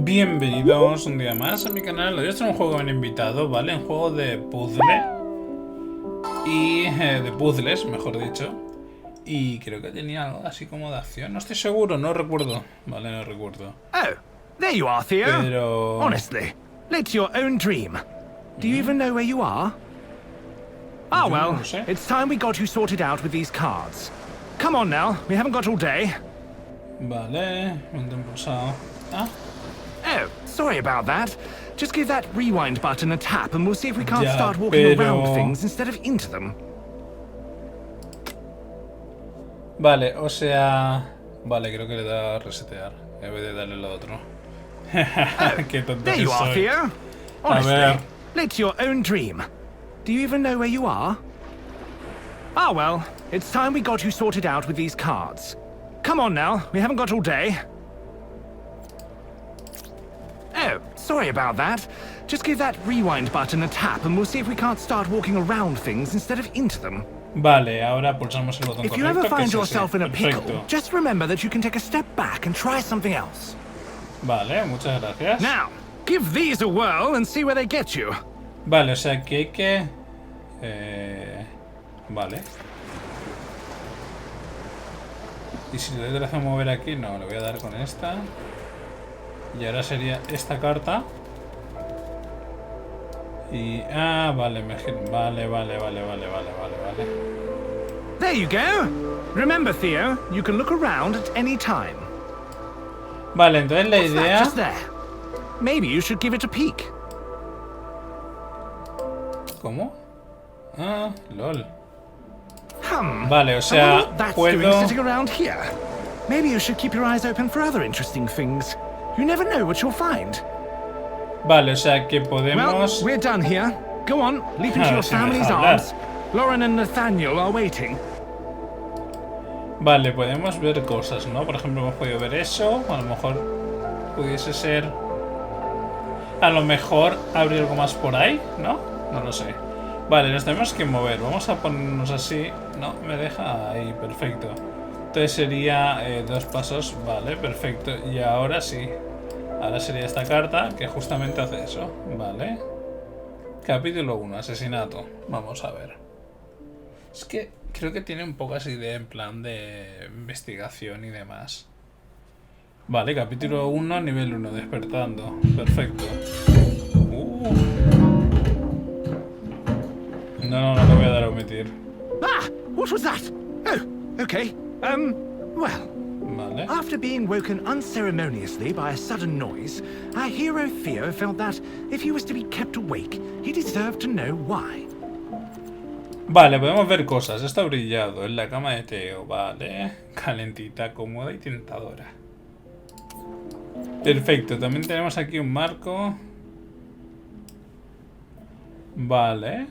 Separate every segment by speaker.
Speaker 1: Bienvenidos un día más a mi canal. Hoy es un juego que me han invitado, ¿vale? Un juego de puzzle. Y de puzzles, mejor dicho. Y creo que tenía algo así como de acción. No estoy seguro, no recuerdo. Vale, no recuerdo.
Speaker 2: Oh, there you are, Theo.
Speaker 1: Pero...
Speaker 2: Honestly, it's your own dream. Do you even know where you are? Ah, well, it's time we got you sorted out with these cards. Come on now, we haven't got all day.
Speaker 1: Vale, un impulsado. Ah.
Speaker 2: Oh, sorry about that. Just give that rewind button a tap and we'll see if we can't start walking around things instead of into them.
Speaker 1: Vale, o sea... Vale, creo que le da a resetear en vez de darle lo otro. Qué tonto
Speaker 2: there
Speaker 1: que
Speaker 2: you are,
Speaker 1: soy.
Speaker 2: Theo. Honestly, it's your own dream. Do you even know where you are? Ah, well, it's time we got you sorted out with these cards. Come on now, we haven't got all day. Oh, sorry about that. Just give that rewind button a tap and we'll see if we can't start walking around things instead of into them.
Speaker 1: Vale, ahora pulsamos el botón correcto.
Speaker 2: If you ever find
Speaker 1: que es
Speaker 2: yourself in a pickle,
Speaker 1: perfecto.
Speaker 2: just remember that you can take a step back and try something else.
Speaker 1: Vale, muchas gracias.
Speaker 2: Now, give these a whirl and see where they get you.
Speaker 1: Vale, o sea que hay que... Vale. Y si le doy a mover aquí, no, le voy a dar con esta. Y ahora sería esta carta. Y... Ah, vale, vale.
Speaker 2: There you go. Remember, Theo, you can look around at any time.
Speaker 1: Vale, entonces la
Speaker 2: What's that
Speaker 1: idea...
Speaker 2: just there? Maybe you should give it a peek.
Speaker 1: ¿Cómo? Ah, lol.
Speaker 2: Vale,
Speaker 1: o sea, puedo...
Speaker 2: sitting around here. Maybe you should keep your eyes open for other interesting things. You never know what you'll find.
Speaker 1: Vale, o sea que podemos...
Speaker 2: Well, we're done here. Go on, leap into your family's arms. Lauren and Nathaniel are waiting.
Speaker 1: Vale, podemos ver cosas, ¿no? Por ejemplo, hemos podido ver eso. A lo mejor pudiese ser... A lo mejor abrir algo más por ahí, ¿no? No lo sé. Vale, nos tenemos que mover. Vamos a ponernos así. No, me deja ahí, perfecto. Entonces sería dos pasos. Vale, perfecto. Y ahora sí. Ahora sería esta carta que justamente hace eso. Vale. Capítulo 1, asesinato. Vamos a ver. Es que creo que tiene un poco así de en plan de investigación y demás. Vale, capítulo 1, nivel 1, despertando. Perfecto. No le voy a dar a omitir.
Speaker 2: Ah, what was that? Oh, okay. Well.
Speaker 1: Vale.
Speaker 2: After being woken unceremoniously by a sudden noise, our hero Theo felt that if he was to be kept awake, he deserved to know why.
Speaker 1: Vale, podemos ver cosas. Está brillado en la cama de Theo. Vale. Calentita, cómoda y tentadora. Perfecto. También tenemos aquí un marco. Vale.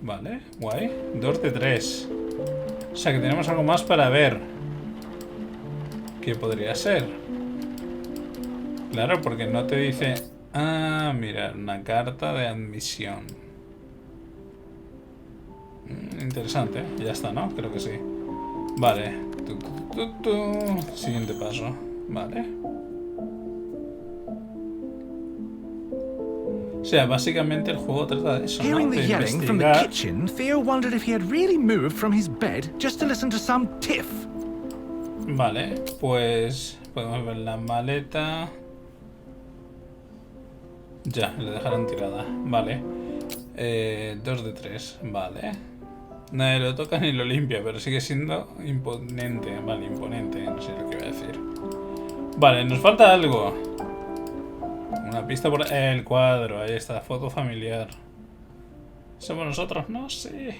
Speaker 1: Vale, guay. 2 de 3. O sea que tenemos algo más para ver. ¿Qué podría ser? Claro, porque no te dice... Ah, mira, una carta de admisión. Interesante, ¿eh? Ya está, ¿no? Creo que sí. Vale. Siguiente paso. Vale. O sea, básicamente el juego trata de eso, ¿no?
Speaker 2: Hearing
Speaker 1: De
Speaker 2: the yelling from the
Speaker 1: investigar.
Speaker 2: kitchen, Theo wondered if he had really moved from his bed just to listen to some tiff.
Speaker 1: Vale, pues podemos ver la maleta. Ya, le dejaron tirada. Vale. 2 de 3, vale. Nadie lo toca ni lo limpia, pero sigue siendo imponente. Vale, imponente, no sé lo que iba a decir. Vale, nos falta algo. Una pista por el cuadro, ahí está, foto familiar. ¿Somos nosotros? No sé.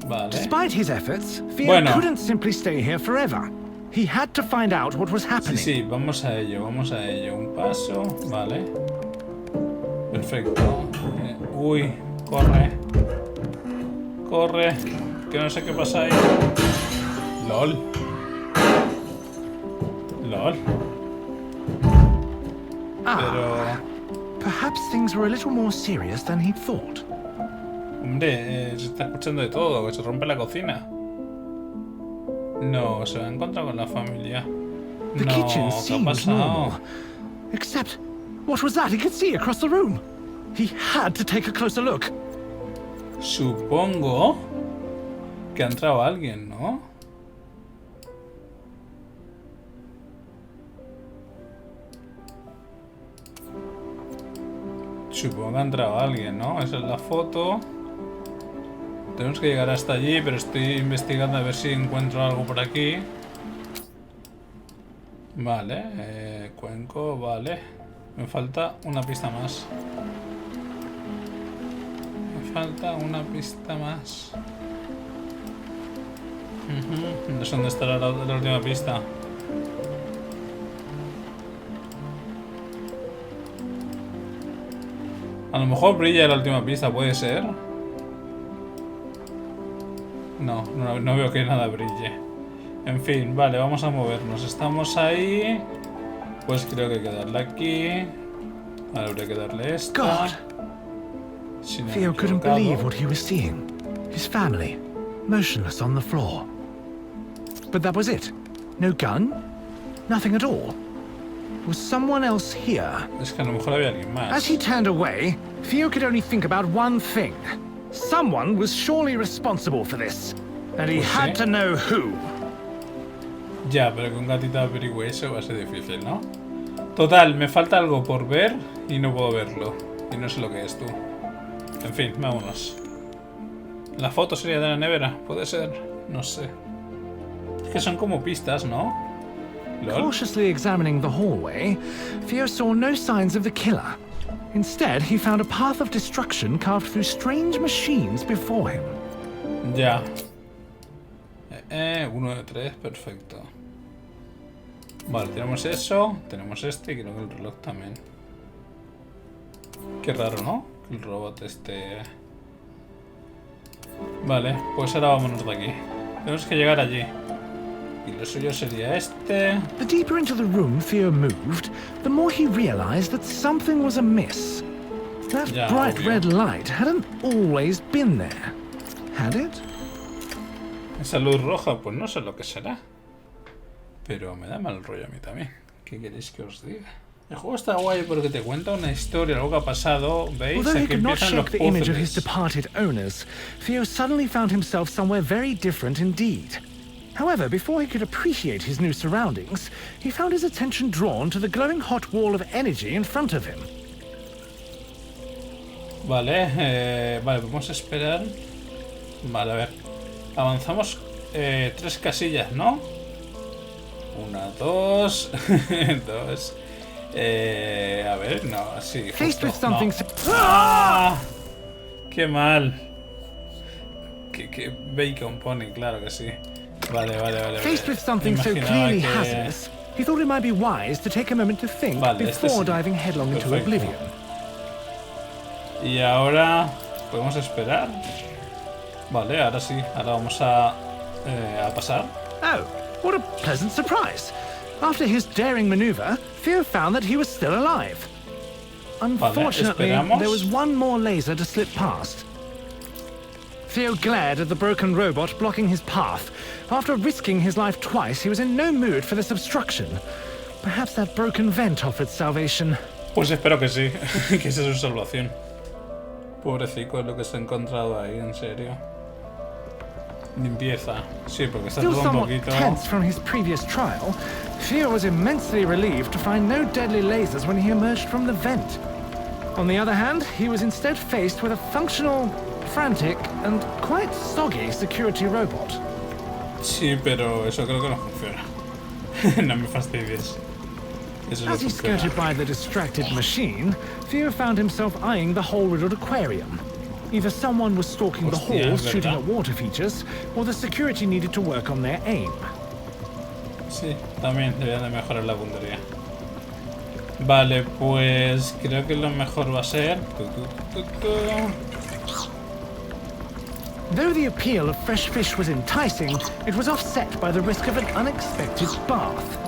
Speaker 1: Vale.
Speaker 2: Despite his efforts, Theo couldn't simply stay here forever. He had to find out what was happening.
Speaker 1: Sí, vamos a ello, Un paso, vale. Perfecto. Uy, corre. Corre. Que no sé qué pasa ahí. LOL. Pero...
Speaker 2: Perhaps things were a little more serious than he'd thought.
Speaker 1: Hombre, se está escuchando de todo, que se rompe la cocina. No, se va a encontrar con la familia.
Speaker 2: The
Speaker 1: No,
Speaker 2: kitchen
Speaker 1: ¿qué ha
Speaker 2: seemed
Speaker 1: pasado?
Speaker 2: normal. Except, what was that he could see across the room? He had to take a closer look.
Speaker 1: Supongo que ha entrado alguien, ¿no? Supongo que ha entrado alguien, ¿no? Esa es la foto. Tenemos que llegar hasta allí, pero estoy investigando a ver si encuentro algo por aquí. Vale, cuenco, vale. Me falta una pista más. Me falta una pista más. No sé dónde está la última pista. A lo mejor brilla la última pista, puede ser. No veo que nada brille. En fin, vale, vamos a movernos. Estamos ahí. Pues creo que hay que darle aquí. Ahora habría que darle esta.
Speaker 2: God.
Speaker 1: Si no me he
Speaker 2: Theo couldn't
Speaker 1: equivocado.
Speaker 2: believe what he was seeing. His family, motionless on the floor. But that was it. No gun? Nothing at all. Was someone else here?
Speaker 1: Es que a lo mejor había alguien más.
Speaker 2: As he turned away, Theo could only think about one thing. Someone was surely responsible for this. And he
Speaker 1: Pues
Speaker 2: had
Speaker 1: sí.
Speaker 2: to know who.
Speaker 1: Ya, pero con gatito averigüe eso va a ser difícil, ¿no? Total, me falta algo por ver y no puedo verlo. Y no sé lo que es tú. En fin, vámonos. La foto sería de la nevera, puede ser. No sé. Es que son como pistas, ¿no? ¿Lol?
Speaker 2: Cautiously examining the hallway, Theo saw no signs of the killer. Instead, he found a path of destruction carved through strange machines before him.
Speaker 1: Ya. 1 de 3, perfecto. Vale, tenemos eso, tenemos este y creo que el reloj también. Qué raro, ¿no? Que el robot este... Vale, pues ahora vámonos de aquí. Tenemos que llegar allí. Y lo suyo sería este...
Speaker 2: The deeper into the room Theo moved, the more he realized that something was amiss. That
Speaker 1: Yeah,
Speaker 2: bright
Speaker 1: obvio.
Speaker 2: red light hadn't always been there, had it?
Speaker 1: Esa luz roja, pues no sé lo que será. Pero me da mal rollo a mí también. ¿Qué queréis que os diga? El juego está guay porque te cuenta una historia, algo que ha pasado, ¿veis?
Speaker 2: Although he
Speaker 1: Aquí
Speaker 2: could not
Speaker 1: empiezan los
Speaker 2: shake the image of his
Speaker 1: puzzles.
Speaker 2: departed owners, Theo suddenly found himself somewhere very different indeed. However, before he could appreciate his new surroundings, he found his attention drawn to the glowing hot wall of energy in front of him.
Speaker 1: Vale, vale, vamos a esperar. Vale, a ver. Avanzamos 3 casillas, ¿no? 1, 2, 2. A ver, no, sí.
Speaker 2: Faced
Speaker 1: Justo,
Speaker 2: with something
Speaker 1: no.
Speaker 2: so-
Speaker 1: ¡Ah! ¡Qué mal! Que bacon pone, claro que sí. Vale.
Speaker 2: Faced with something so
Speaker 1: Imaginaba
Speaker 2: clearly
Speaker 1: que-
Speaker 2: hazardous, he thought it might be wise to take a moment to think
Speaker 1: Vale, este
Speaker 2: before
Speaker 1: sí.
Speaker 2: diving headlong into
Speaker 1: Perfecto.
Speaker 2: oblivion.
Speaker 1: Y ahora podemos esperar. Vale, ahora sí. Ahora vamos a pasar.
Speaker 2: Oh, what a pleasant surprise! After his daring maneuver, Theo found that he was still alive. Unfortunately,
Speaker 1: esperamos.
Speaker 2: there was one more laser to slip past. Theo glared at the broken robot blocking his path. After risking his life twice, he was in no mood for this obstruction. Perhaps that broken vent offered salvation.
Speaker 1: Pues espero que sí, que esa es su salvación. Pobrecito es lo que se ha encontrado ahí, en serio. Limpieza. Sí, porque está
Speaker 2: Still
Speaker 1: todo un
Speaker 2: somewhat
Speaker 1: poquito...
Speaker 2: tense from his previous trial, Theo was immensely relieved to find no deadly lasers when he emerged from the vent. On the other hand, he was instead faced with a functional, frantic, and quite soggy security robot.
Speaker 1: Sí, pero eso creo que no funciona. No me fastidies. Eso no
Speaker 2: As he
Speaker 1: funciona.
Speaker 2: skirted by the distracted machine, Theo found himself eyeing the hole-riddled aquarium. Either someone was stalking the
Speaker 1: Hostia,
Speaker 2: halls
Speaker 1: es
Speaker 2: shooting
Speaker 1: verdad.
Speaker 2: at water features, or the security needed to work on their aim.
Speaker 1: Sí, también deberían de mejorar la puntería. Vale, pues creo que lo mejor va a ser...
Speaker 2: Though the appeal of fresh fish was enticing, it was offset by the risk of an unexpected bath.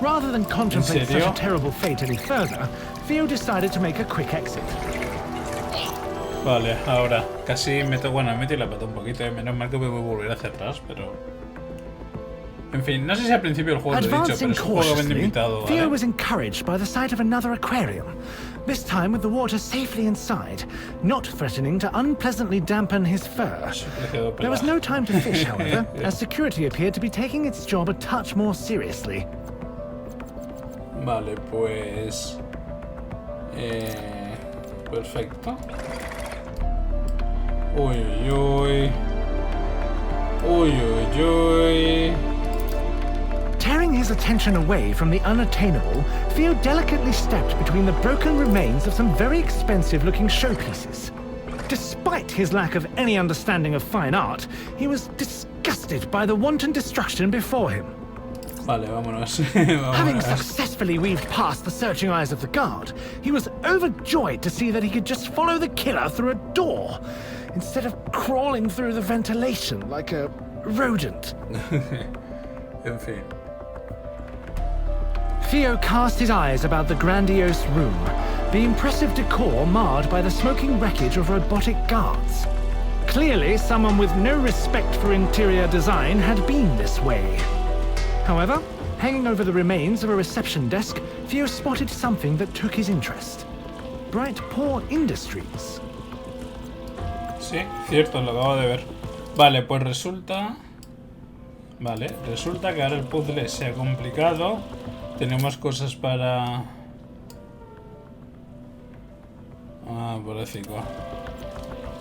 Speaker 2: Rather than contemplate such
Speaker 1: serio?
Speaker 2: a terrible fate any further, Theo decided to make a quick exit.
Speaker 1: Vale, ahora casi meto... Bueno, he metido la pata un poquito, menos mal que me voy a volver hacia atrás, pero... En fin, no sé si al principio del juego te he dicho, pero es un juego bien invitado, ¿vale?
Speaker 2: Theo was encouraged by the sight of another aquarium, this time with the water safely inside, not threatening to unpleasantly dampen his fur. There was no time to fish, however, as security appeared to be taking its job a touch more seriously.
Speaker 1: Vale, pues... perfecto. Uy, uy, uy. Uy, uy, uy.
Speaker 2: Tearing his attention away from the unattainable, Theo delicately stepped between the broken remains of some very expensive-looking showpieces. Despite his lack of any understanding of fine art, he was disgusted by the wanton destruction before him.
Speaker 1: Vale, vámonos.
Speaker 2: Having successfully weaved past the searching eyes of the guard, he was overjoyed to see that he could just follow the killer through a door, instead of crawling through the ventilation like a rodent.
Speaker 1: En fin.
Speaker 2: Theo cast his eyes about the grandiose room, the impressive decor marred by the smoking wreckage of robotic guards. Clearly, someone with no respect for interior design had been this way. However, hanging over the remains of a reception desk, Theo spotted something that took his interest. Bright Paw Industries.
Speaker 1: Sí, cierto, lo acabo de ver. Vale, pues resulta... Vale, resulta que ahora el puzzle se ha complicado. Tenemos cosas para... Ah, pobrecito.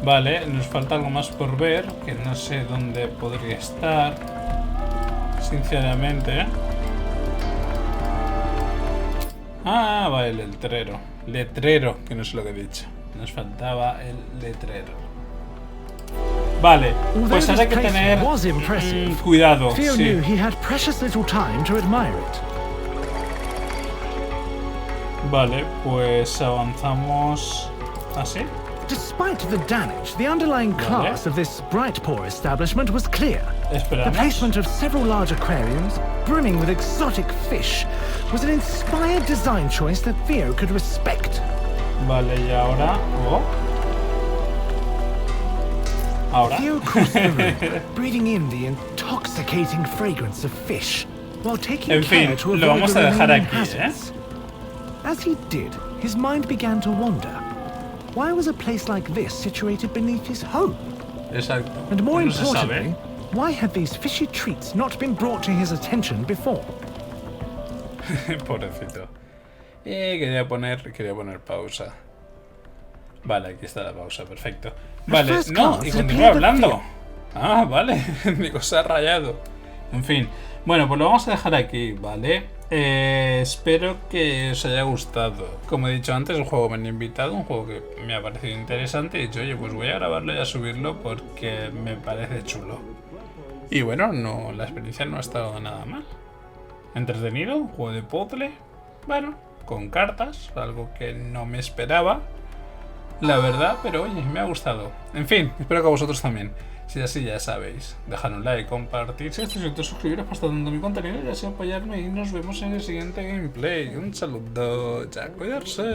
Speaker 1: Vale, nos falta algo más por ver, que no sé dónde podría estar, sinceramente. Ah, vale, el letrero. Letrero, que no sé lo que he dicho. Nos faltaba el letrero. Vale, pues ahora hay que tener cuidado.
Speaker 2: Theo
Speaker 1: Sí.
Speaker 2: knew he had precious little time to admire it.
Speaker 1: Vale, pues avanzamos así.
Speaker 2: Despite the damage, the underlying class of this Bright Paw establishment was clear. The
Speaker 1: Esperamos.
Speaker 2: placement of several large aquariums, brimming with exotic fish, was an inspired design choice that Theo could respect.
Speaker 1: Vale, y ahora... Oh. Ahora.
Speaker 2: Theo crossed the room, breathing in the intoxicating fragrance of fish, while taking
Speaker 1: En fin,
Speaker 2: care to
Speaker 1: lo
Speaker 2: avoid
Speaker 1: vamos
Speaker 2: the
Speaker 1: a dejar
Speaker 2: remaining
Speaker 1: aquí,
Speaker 2: hazards. As he did, his mind began to wander. Why was a place like this situated beneath his home?
Speaker 1: Exacto.
Speaker 2: And more
Speaker 1: No se
Speaker 2: importantly,
Speaker 1: sabe.
Speaker 2: why had these fishy treats not been brought to his attention before?
Speaker 1: Pobrecito. Quería poner pausa. Vale, aquí está la pausa, perfecto. Vale, no, y continúa hablando. Ah, vale, digo, se ha rayado. En fin, bueno, pues lo vamos a dejar aquí, ¿vale? Espero que os haya gustado. Como he dicho antes, un juego me han invitado, un juego que me ha parecido interesante. Y he dicho, oye, pues voy a grabarlo y a subirlo porque me parece chulo. Y bueno, no, la experiencia no ha estado nada mal. Entretenido, un juego de puzzle. Bueno, con cartas, algo que no me esperaba, la verdad, pero oye, me ha gustado. En fin, espero que a vosotros también. Si es así, ya sabéis, dejar un like, compartir, si suscribiros para estar dando mi contenido, ya sea apoyarme y nos vemos en el siguiente gameplay. Un saludo, ya cuidarse.